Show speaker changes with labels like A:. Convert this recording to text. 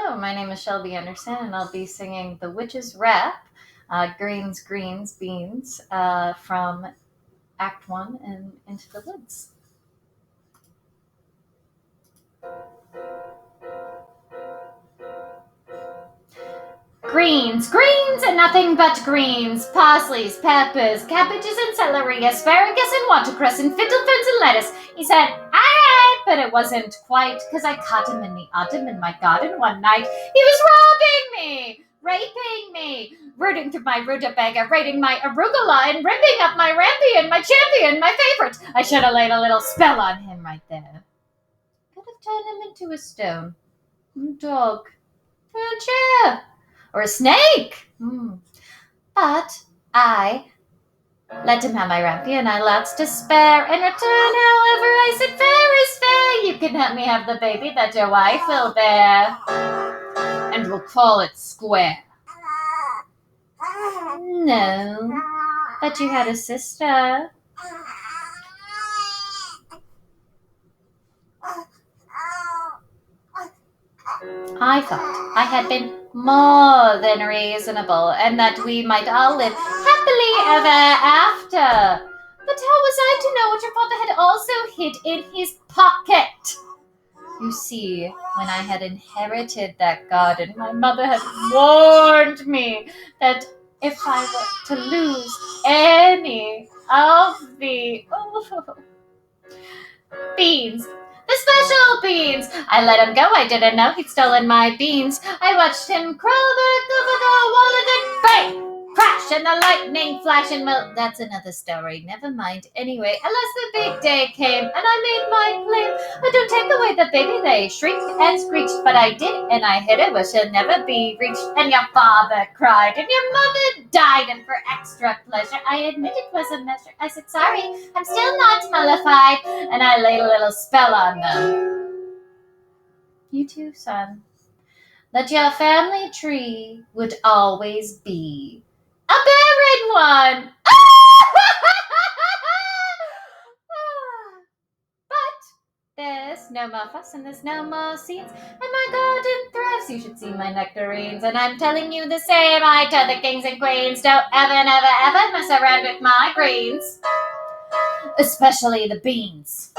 A: Hello, my name is Shelby Anderson, and I'll be singing The Witch's Rap, Greens, Greens, Beans, from Act 1 and Into the Woods. Greens, greens, and nothing but greens. Parsleys, peppers, cabbages and celery, asparagus and watercress, and fiddlefins and lettuce. He said, "Aye," but it wasn't quite, 'cause I caught him in the autumn in my garden one night. He was robbing me, raping me, rooting through my rutabaga, raiding my arugula, and ripping up my rampion, my champion, my favorite. I should have laid a little spell on him right there. Could have turned him into a stone, a dog, a chair, or a snake. But I let him have my rampion, I lots to spare. In return, however, I said, fair is fair. You can let me have the baby that your wife will bear, and we'll call it square. No, but you had a sister. I thought I had been more than reasonable, and that we might all live happily ever after. But how was I to know what your father had also hid in his pocket? You see, when I had inherited that garden, my mother had warned me that if I were to lose any of the beans, the special beans, I let him go. I didn't know he'd stolen my beans. I watched him crawl back over the wall and then bang! Crash and the lightning flash and well, that's another story. Never mind. Anyway, alas, the big day came and I made my claim. I don't take away the baby, they shrieked and screeched, but I did, and I hid it where she'll never be reached. And your father cried, and your mother died, and for extra pleasure, I admit it was a measure. I said, sorry, I'm still not mollified, and I laid a little spell on them. You too, son, that your family tree would always be a barren one. But there's no more fuss and there's no more seeds, and my garden thrives. You should see my nectarines, and I'm telling you the same. I tell the kings and queens, don't ever, never, ever mess around with my greens, especially the beans.